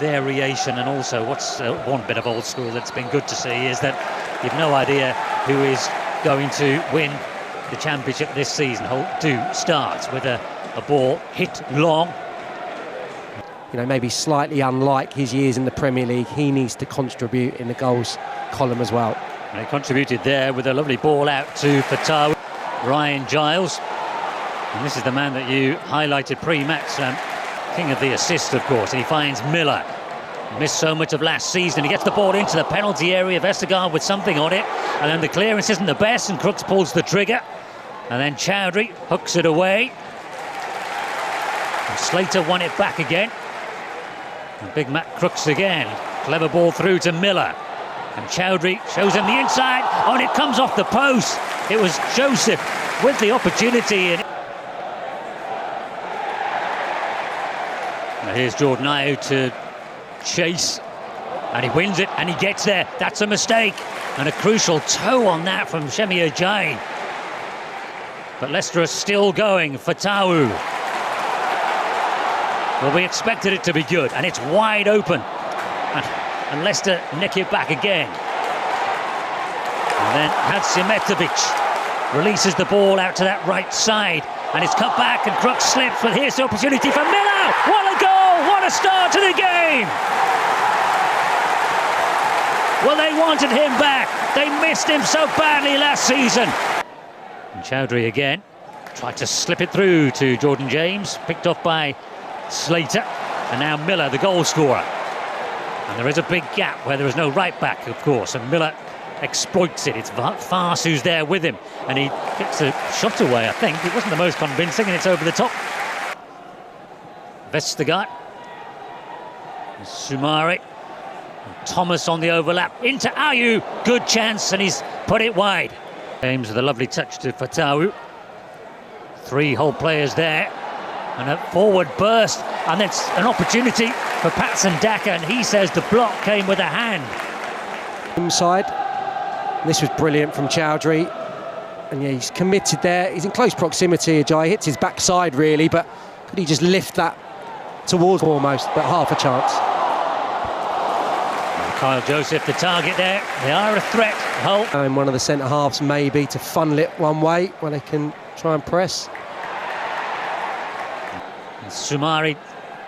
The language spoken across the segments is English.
variation, and also what's one bit of old school that's been good to see is that you've no idea who is going to win the championship this season. Hole 2 starts with a ball hit long. You know, maybe slightly unlike his years in the Premier League, he needs to contribute in the goals column as well. And he contributed there with a lovely ball out to Fatawu, Ryan Giles. And this is the man that you highlighted pre-match, king of the assist, of course. And he finds Miller. Missed so much of last season. He gets the ball into the penalty area. Vestergaard with something on it. And then the clearance isn't the best, and Crooks pulls the trigger. And then Chowdhury hooks it away. And Slater won it back again. And big Matt Crooks again. Clever ball through to Miller. And Chowdhury shows him the inside. Oh, and it comes off the post. It was Joseph with the opportunity. Now here's Jordan Ayew to chase. And he wins it, and he gets there. That's a mistake. And a crucial toe on that from Shemir Jain. But Leicester are still going. Fatawu. Well, we expected it to be good, and it's wide open. And Leicester nick it back again. And then Hadzimetovic releases the ball out to that right side. And it's cut back, and Crooks slips, but here's the opportunity for Miller! What a goal! What a start to the game! Well, they wanted him back. They missed him so badly last season. And Chowdhury again tried to slip it through to Jordan James, picked off by Slater, and now Miller, the goal scorer. And there is a big gap where there is no right back, of course, and Miller exploits it. It's Fars who's there with him, and he gets a shot away, I think. It wasn't the most convincing, and it's over the top. Vestergaard, Sumari, and Thomas on the overlap, into Ayew, good chance, and he's put it wide. James with a lovely touch to Fatawu. 3 whole players there. And a forward burst, and it's an opportunity for Patson Daka, and he says the block came with a hand. Inside, this was brilliant from Chowdhury, and yeah, he's committed there. He's in close proximity. Ajay hits his backside really, but could he just lift that towards almost, but half a chance. And Kyle Joseph, the target there. They are a threat, Hull. And one of the centre halves maybe to funnel it one way where they can try and press. Sumari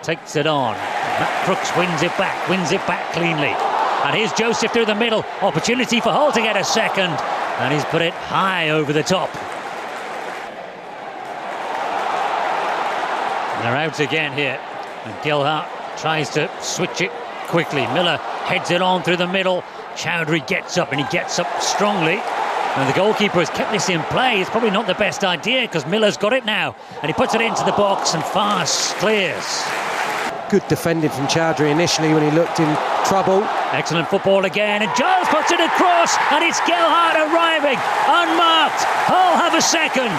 takes it on. Matt Crooks wins it back cleanly. And here's Joseph through the middle. Opportunity for Hull to get a second. And he's put it high over the top. And they're out again here. And Gilhart tries to switch it quickly. Miller heads it on through the middle. Chowdhury gets up, and he gets up strongly. And the goalkeeper has kept this in play. It's probably not the best idea, because Miller's got it now. And he puts it into the box, and Fars clears. Good defending from Chowdhury initially when he looked in trouble. Excellent football again, and Giles puts it across, and it's Gilhart arriving, unmarked. Hull have a second.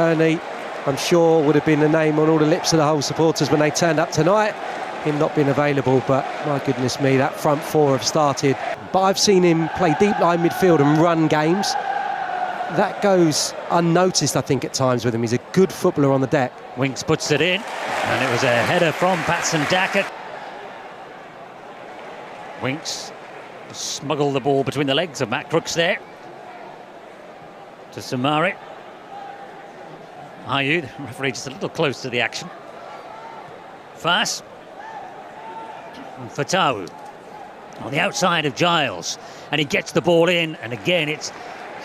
Ernie, I'm sure, would have been the name on all the lips of the Hull supporters when they turned up tonight. Him not being available, but my goodness me, that front 4 have started. But I've seen him play deep line midfield and run games. That goes unnoticed, I think, at times with him. He's a good footballer on the deck. Winks puts it in, and it was a header from Patson Daka. Winks smuggled the ball between the legs of Matt Crooks there. To Sumari. Ayew, the referee just a little close to the action. Fars. And Fatawu on the outside of Giles, and he gets the ball in, and again it's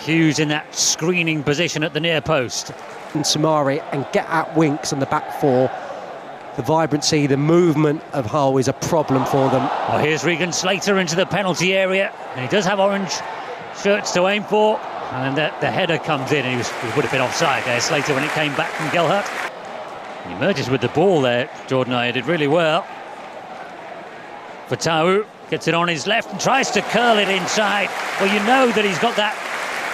Hughes in that screening position at the near post. And Sumari, and get at Winks on the back 4. The vibrancy, the movement of Hull is a problem for them. Well, here's Regan Slater into the penalty area, and he does have orange shirts to aim for, and then the header comes in, and he would have been offside there, Slater, when it came back from Gilhart. He emerges with the ball there. Jordan Ayew did really well. Fatawu gets it on his left and tries to curl it inside. Well, you know that he's got that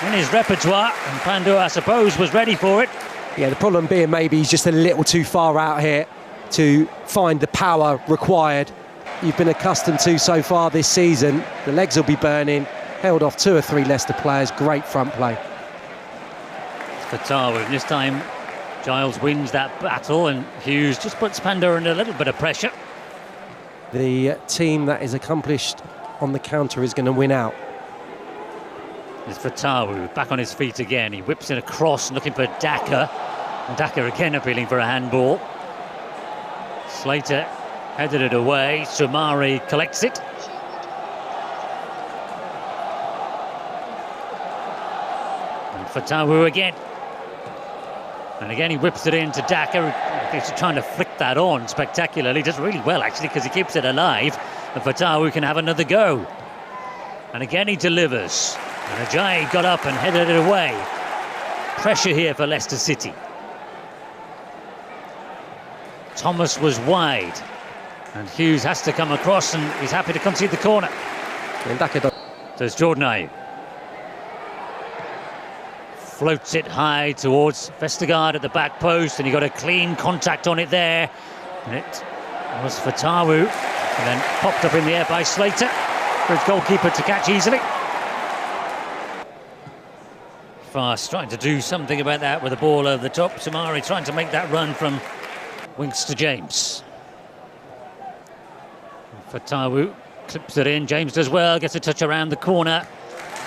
in his repertoire, and Pandu, I suppose, was ready for it. Yeah, the problem being maybe he's just a little too far out here to find the power required. You've been accustomed to so far this season. The legs will be burning. Held off 2 or 3 Leicester players. Great front play. Fatawu, this time Giles wins that battle, and Hughes just puts Pandu under a little bit of pressure. the team that is accomplished on the counter is going to win out. It's Fatawu back on his feet again. He whips it across, looking for Daka. And Daka again appealing for a handball. Slater headed it away. Sumari collects it. And Fatawu again. And again he whips it into Daka. He's trying to flick that on spectacularly. Does really well actually, because he keeps it alive. And Fatawu can have another go. And again he delivers. And Ajayi got up and headed it away. Pressure here for Leicester City. Thomas was wide. And Hughes has to come across, and he's happy to concede the corner. So it's Jordan Ayew. Floats it high towards Vestergaard at the back post, and he got a clean contact on it there. And it was Fatawu, and then popped up in the air by Slater for his goalkeeper to catch easily. Fast trying to do something about that with the ball over the top. Sumari trying to make that run from Winks to James. Fatawu clips it in. James does well, gets a touch around the corner.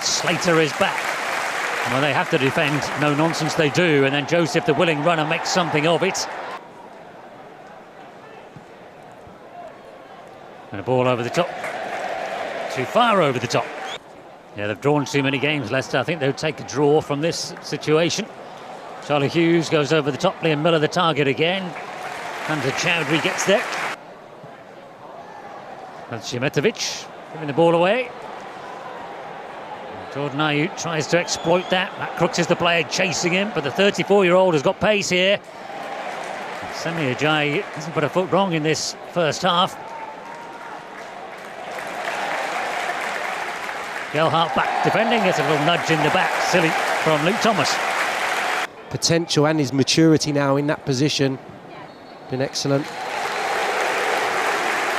Slater is back. Well, they have to defend, no nonsense they do, and then Joseph, the willing runner, makes something of it. And a ball over the top. Too far over the top. Yeah, they've drawn too many games, Leicester. I think they'll take a draw from this situation. Charlie Hughes goes over the top. Liam Miller the target again. Hunter Chowdhury gets there. That's Shemetovic giving the ball away. Jordan Ayew tries to exploit that. Matt Crooks is the player chasing him, but the 34-year-old has got pace here. Semi Ajayi hasn't put a foot wrong in this first half. Gelhardt back defending, gets a little nudge in the back, silly from Luke Thomas. Potential and his maturity now in that position. Been excellent.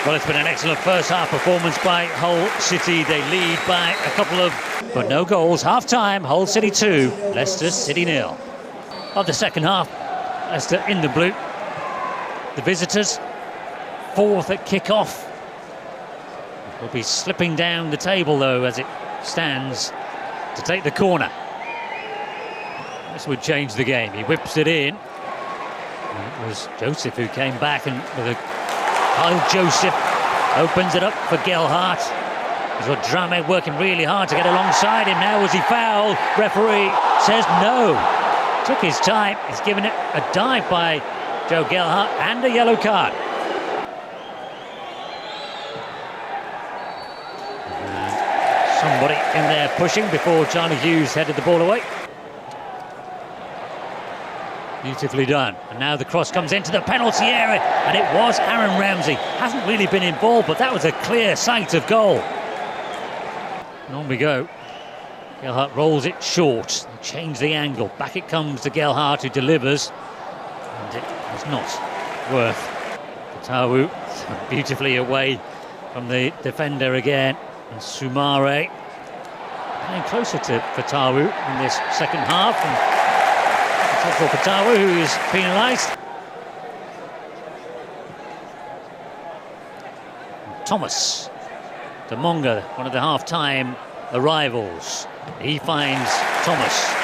Well, it's been an excellent first half performance by Hull City. They lead by a couple of, but no goals. Half time, Hull City 2, Leicester City 0. Of the second half, Leicester in the blue. The visitors, fourth at kick-off. Will be slipping down the table though as it stands to take the corner. This would change the game. He whips it in. And it was Joseph who came back, and with a Kyle Joseph opens it up for Gelhardt. He's got Drame working really hard to get alongside him. Now was he fouled? Referee says no. Took his time. He's given it a dive by Joe Gelhardt and a yellow card. Somebody in there pushing before Charlie Hughes headed the ball away. Beautifully done. And now the cross comes into the penalty area, and it was Aaron Ramsey. Hasn't really been involved, but that was a clear sight of goal. And on we go. Gelhardt rolls it short. Change the angle. Back it comes to Gelhardt, who delivers. And it was not worth. Fatawu beautifully away from the defender again. And Sumari playing closer to Fatawu in this second half. And for Fatawu, who is penalised. Thomas, Damonga, one of the half-time arrivals. He finds Thomas.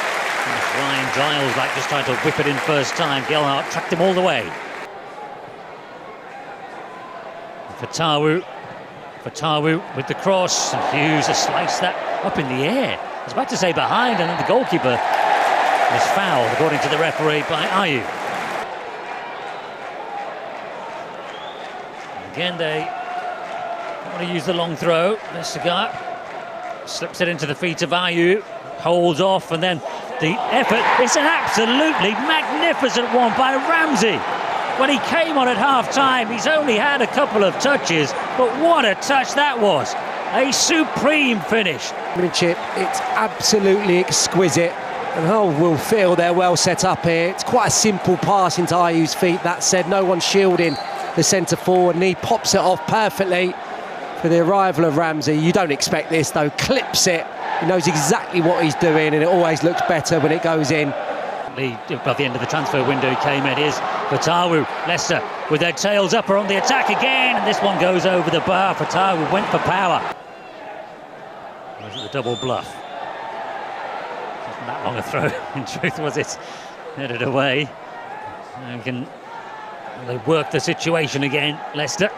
And Ryan Giles just tried to whip it in first time. Gelhardt tracked him all the way. Fatawu with the cross, and Hughes has sliced that up in the air. I was about to say behind, and then the goalkeeper was fouled, according to the referee, by Ayew. Again, they want to use the long throw. Vestergaard slips it into the feet of Ayew, holds off, and then the effort. It's an absolutely magnificent one by Ramsey. When he came on at half-time, he's only had a couple of touches, but what a touch that was. A supreme finish. It's absolutely exquisite, and Hull will feel they're well set up here. It's quite a simple pass into Ayew's feet. That said, no one's shielding the centre forward, and he pops it off perfectly for the arrival of Ramsey. You don't expect this though, clips it. He knows exactly what he's doing, and it always looks better when it goes in. shortly above the end of the transfer window he came in. Here's Fatawu. Leicester with their tails up are on the attack again, and this one goes over the bar. Fatawu went for power. Was it the double bluff? Wasn't that long a throw, in truth, was it? Headed away. And they work the situation again, Leicester.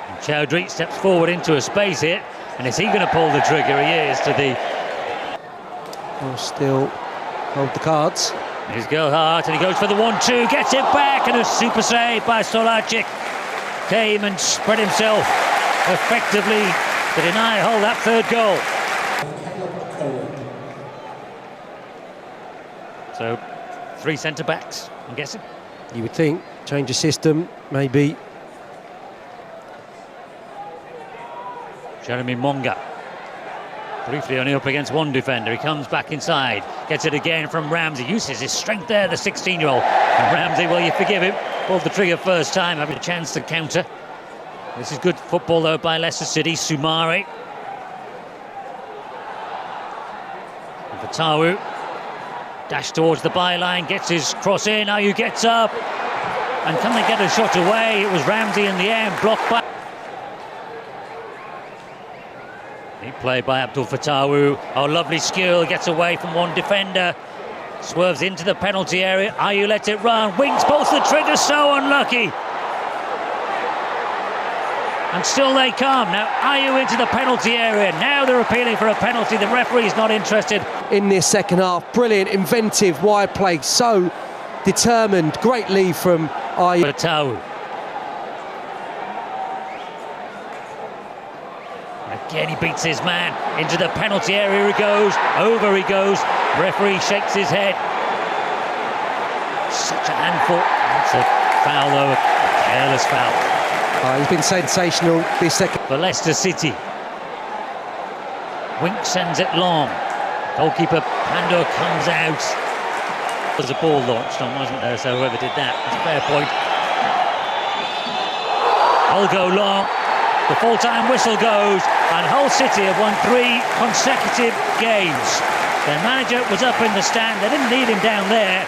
And Chowdhury steps forward into a space here, and is he going to pull the trigger? He is to the... Will still hold the cards. Here's Gerhardt, and he goes for the 1-2, gets it back, and a super save by Solarczyk. Came and spread himself effectively to deny Hull that third goal. So, 3 centre-backs, I'm guessing. You would think, change of system, maybe. Jeremy Monga, briefly only up against one defender. He comes back inside, gets it again from Ramsey, uses his strength there, the 16-year-old. And Ramsey, well, you forgive him, pulled the trigger first time, having a chance to counter. This is good football, though, by Leicester City. Soumare. And Fatawu. Dash towards the byline, gets his cross in, Ayew gets up. And can they get a shot away? It was Ramsey in the end, blocked by... Neat play by Abdul Fatawu. Oh, lovely skill, gets away from one defender. Swerves into the penalty area, Ayew lets it run, Winks pulls the trigger, so unlucky. And still they come. Now Ayew into the penalty area. Now they're appealing for a penalty. The referee's not interested. In this second half, brilliant, inventive, wide play, so determined. Great lead from Ayew. Fatawu. Again he beats his man. Into the penalty area he goes. Over he goes. Referee shakes his head. Such a handful. That's a foul though, a careless foul. He's been sensational this second. For Leicester City. Winks sends it long. Goalkeeper Pandor comes out. There's a ball launched on, wasn't there? So whoever did that, it's a fair point. Hull go long. The full-time whistle goes, and Hull City have won 3 consecutive games. Their manager was up in the stand. They didn't need him down there.